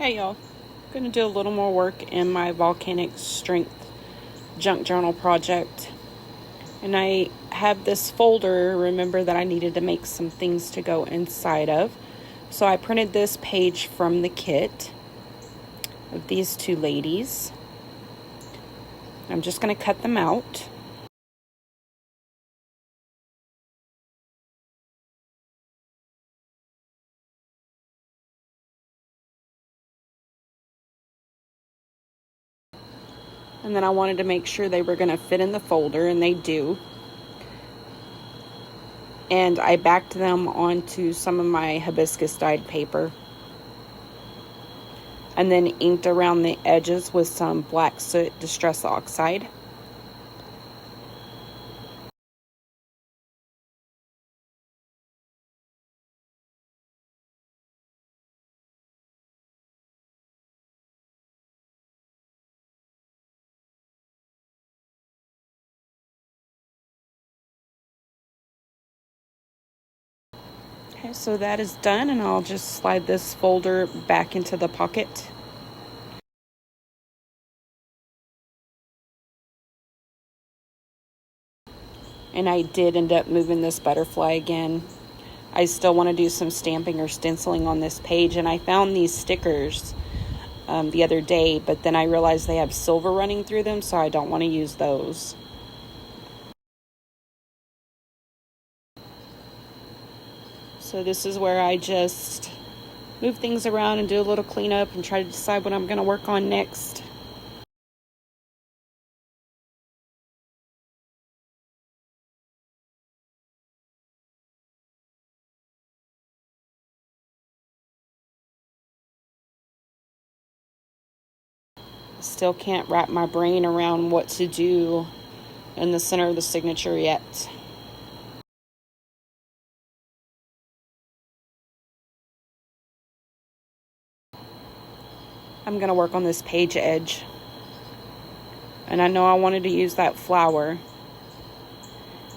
Hey y'all, gonna do a little more work in my Volcanic Strength junk journal project. And I have this folder, remember that I needed to make some things to go inside of. So I printed this page from the kit of these two ladies. I'm just gonna cut them out. And then I wanted to make sure they were gonna fit in the folder, and they do. And I backed them onto some of my hibiscus dyed paper. And then inked around the edges with some black soot distress oxide. Okay, so that is done, and I'll just slide this folder back into the pocket. And I did end up moving this butterfly again. I still want to do some stamping or stenciling on this page, and I found these stickers the other day, but then I realized they have silver running through them, so I don't want to use those. So this is where I just move things around and do a little cleanup and try to decide what I'm going to work on next. Still can't wrap my brain around what to do in the center of the signature yet. I'm going to work on this page edge. And I know I wanted to use that flower.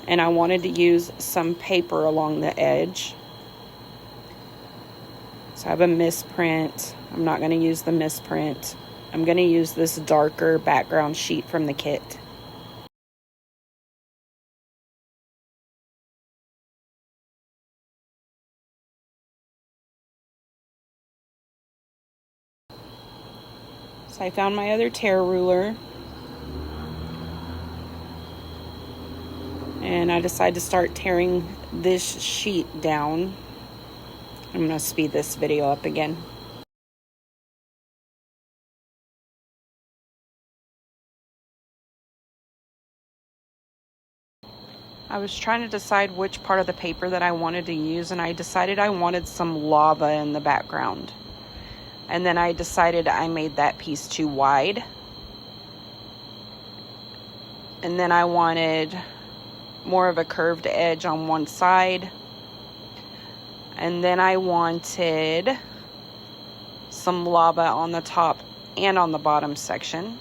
And I wanted to use some paper along the edge. So I have a misprint. I'm not going to use the misprint. I'm going to use this darker background sheet from the kit. So I found my other tear ruler. And I decided to start tearing this sheet down. I'm going to speed this video up again. I was trying to decide which part of the paper that I wanted to use, and I decided I wanted some lava in the background. And then I decided I made that piece too wide. And then I wanted more of a curved edge on one side. And then I wanted some lava on the top and on the bottom section.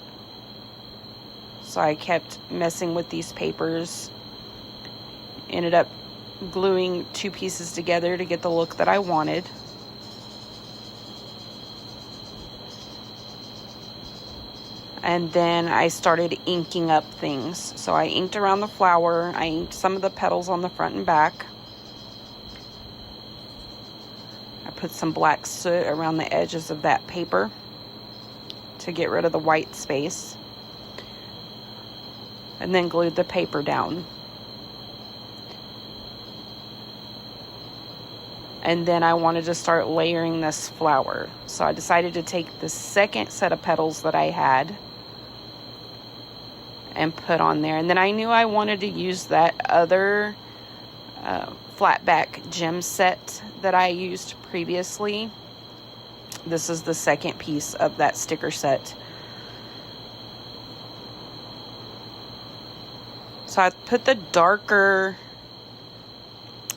So I kept messing with these papers. Ended up gluing two pieces together to get the look that I wanted. And then I started inking up things. So I inked around the flower. I inked some of the petals on the front and back. I put some black soot around the edges of that paper to get rid of the white space. And then glued the paper down. And then I wanted to start layering this flower. So I decided to take the second set of petals that I had and put on there. And then I knew I wanted to use that other flat back gem set that I used previously. This is the second piece of that sticker set. So I put the darker...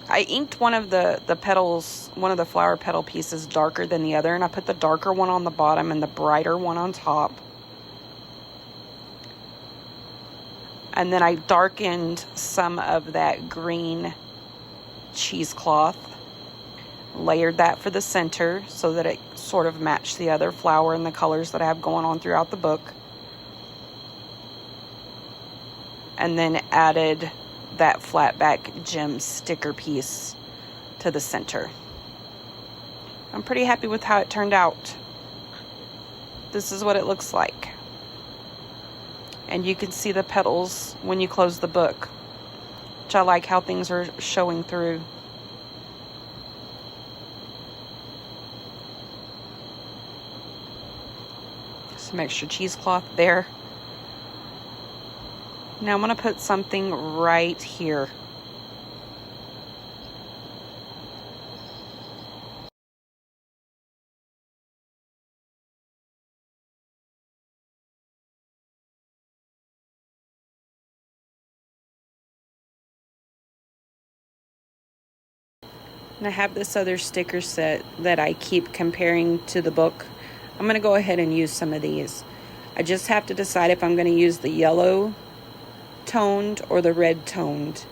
I inked one of the petals, one of the flower petal pieces darker than the other, and I put the darker one on the bottom and the brighter one on top. And then I darkened some of that green cheesecloth, layered that for the center so that it sort of match the other flower and the colors that I have going on throughout the book. And then added that flat back gem sticker piece to the center. I'm pretty happy with how it turned out. This is what it looks like. And you can see the petals when you close the book, which I like how things are showing through. Some extra cheesecloth there. Now I'm going to put something right here. And I have this other sticker set that I keep comparing to the book. I'm going to go ahead and use some of these. I just have to decide if I'm going to use the yellow toned or the red toned.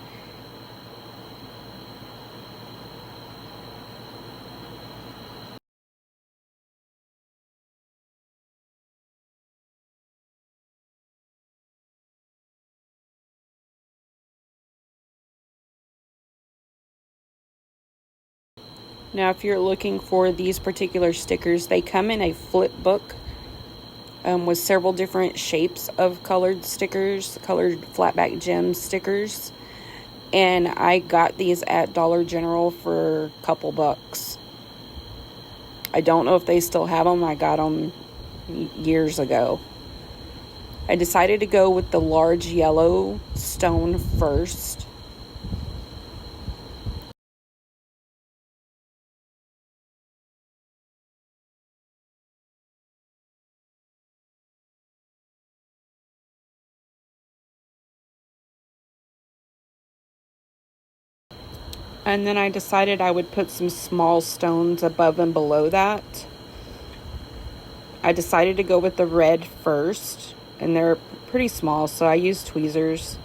Now, if you're looking for these particular stickers, they come in a flip book with several different shapes of colored stickers, colored flatback gem stickers. And I got these at Dollar General for a couple bucks. I don't know if they still have them. I got them years ago. I decided to go with the large yellow stone first. And then I decided I would put some small stones above and below that. I decided to go with the red first, and they're pretty small, so I used tweezers.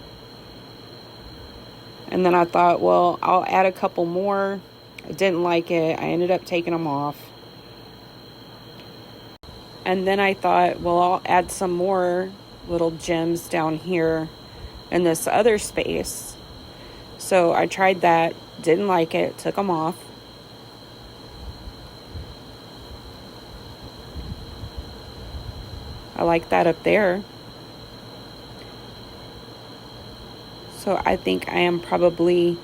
And then I thought, well, I'll add a couple more. I didn't like it. I ended up taking them off. And then I thought, well, I'll add some more little gems down here in this other space. So I tried that, didn't like it, took them off. I like that up there. So I think I am probably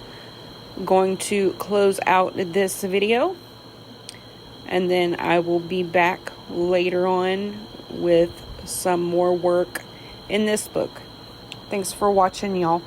going to close out this video. And then I will be back later on with some more work in this book. Thanks for watching, y'all.